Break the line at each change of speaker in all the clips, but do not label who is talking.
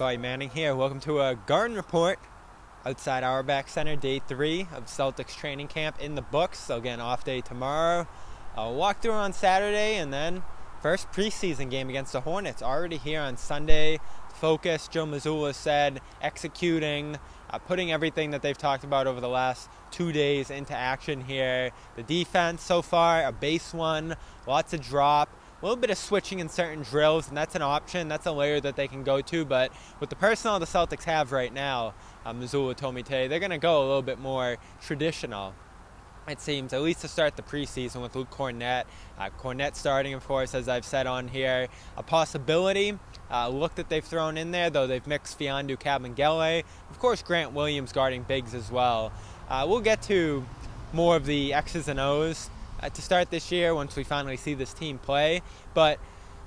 Ime Manning here. Welcome to a Garden Report outside Auerbach Center, day 3 of Celtics training camp in the books. So again, off day tomorrow. Walk through on Saturday, and then first preseason game against the Hornets already here on Sunday. Focus, Joe Mazzulla said, executing, putting everything that they've talked about over the last 2 days into action here. The defense so far, a base one, lots of drop. A little bit of switching in certain drills, and that's an option. That's a layer that they can go to. But with the personnel the Celtics have right now, Mazzulla told me today, they're going to go a little bit more traditional, it seems, at least to start the preseason with Luke Kornet. Kornet starting, of course, as I've said on here. A possibility, look that they've thrown in there, though they've mixed Fiondu Kabengele. Of course, Grant Williams guarding bigs as well. We'll get to more of the X's and O's to start this year once we finally see this team play. But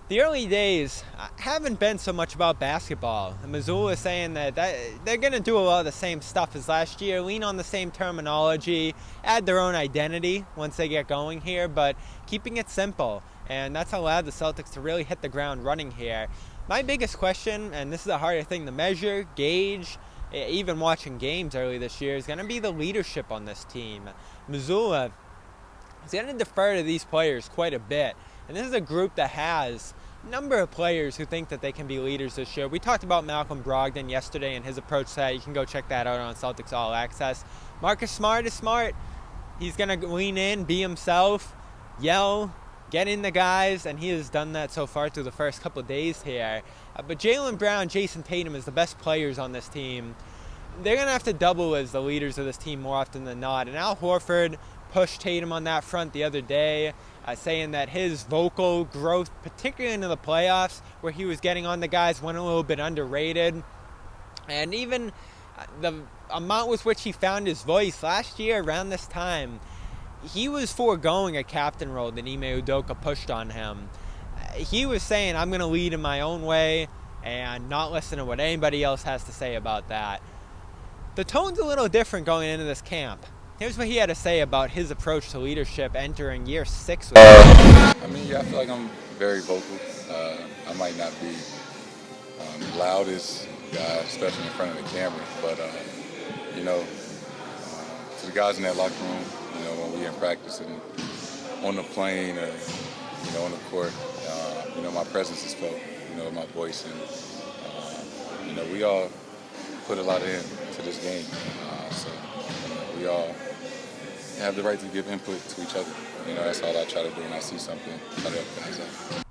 the early days haven't been so much about basketball. Mazzulla is saying that they're going to do a lot of the same stuff as last year, lean on the same terminology, add their own identity once they get going here, but keeping it simple. And that's allowed the Celtics to really hit the ground running here. My biggest question, and this is a harder thing to measure, gauge, even watching games early this year, is going to be the leadership on this team. Mazzulla is going to defer to these players quite a bit. And this is a group that has a number of players who think that they can be leaders this year. We talked about Malcolm Brogdon yesterday and his approach to that. You can go check that out on Celtics All Access. Marcus Smart is smart. He's going to lean in, be himself, yell, get in the guys, and he has done that so far through the first couple of days here. But Jaylen Brown, Jayson Tatum is the best players on this team. They're going to have to double as the leaders of this team more often than not. And Al Horford pushed Tatum on that front the other day, saying that his vocal growth, particularly into the playoffs, where he was getting on the guys, went a little bit underrated. And even the amount with which he found his voice last year around this time, he was foregoing a captain role that Ime Udoka pushed on him. He was saying, I'm going to lead in my own way and not listen to what anybody else has to say about that. The tone's a little different going into this camp. Here's what he had to say about his approach to leadership entering year 6.
I feel like I'm very vocal. I might not be the loudest guy, especially in front of the camera, but, to the guys in that locker room, when we in practice and on the plane or, on the court, my presence is felt, my voice, and, we all put a lot into this game, so we all have the right to give input to each other. That's all I try to do when I see something, try to help guys out.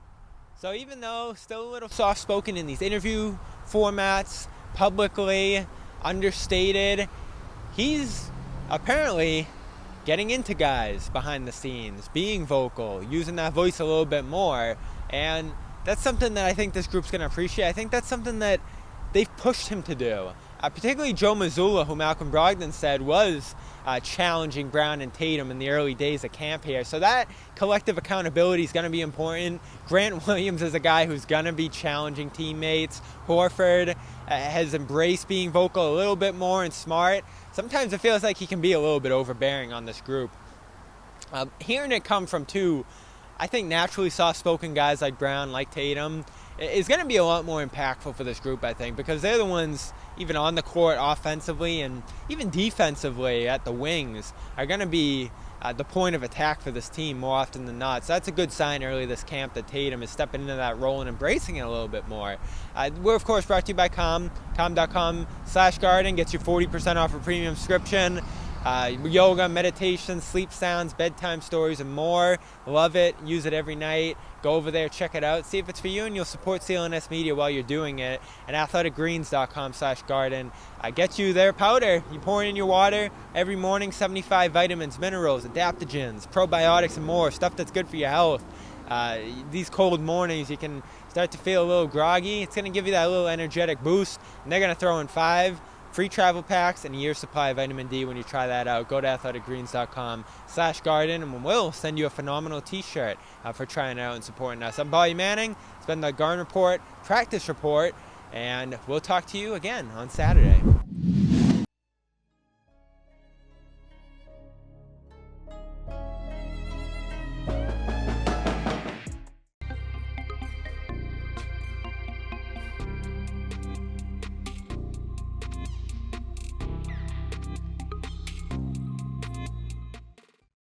So even though still a little soft-spoken in these interview formats, publicly, understated, he's apparently getting into guys behind the scenes, being vocal, using that voice a little bit more. And that's something that I think this group's going to appreciate. I think that's something that they've pushed him to do. Particularly Joe Mazzulla, who Malcolm Brogdon said was challenging Brown and Tatum in the early days of camp here. So that collective accountability is going to be important. Grant Williams is a guy who's going to be challenging teammates. Horford has embraced being vocal a little bit more and smart. Sometimes it feels like he can be a little bit overbearing on this group. Hearing it come from two, I think, naturally soft-spoken guys like Brown, like Tatum, is going to be a lot more impactful for this group, I think, because they're the ones, even on the court offensively and even defensively at the wings, are going to be the point of attack for this team more often than not. So that's a good sign early this camp that Tatum is stepping into that role and embracing it a little bit more. We're, of course, brought to you by com.com/garden. Gets you 40% off a premium subscription. Yoga, meditation, sleep sounds, bedtime stories, and more. Love it. Use it every night. Go over there, check it out, see if it's for you, and you'll support CLNS Media while you're doing it. And athleticgreens.com/garden gets you their powder. You pour it in your water every morning, 75 vitamins, minerals, adaptogens, probiotics, and more. Stuff that's good for your health. These cold mornings, you can start to feel a little groggy. It's going to give you that little energetic boost. And they're going to throw in 5 free travel packs and a year's supply of vitamin D when you try that out. Go to athleticgreens.com/garden and we'll send you a phenomenal t-shirt for trying it out and supporting us. I'm Ime Manning. It's been the Garden Report, Practice Report, and we'll talk to you again on Saturday.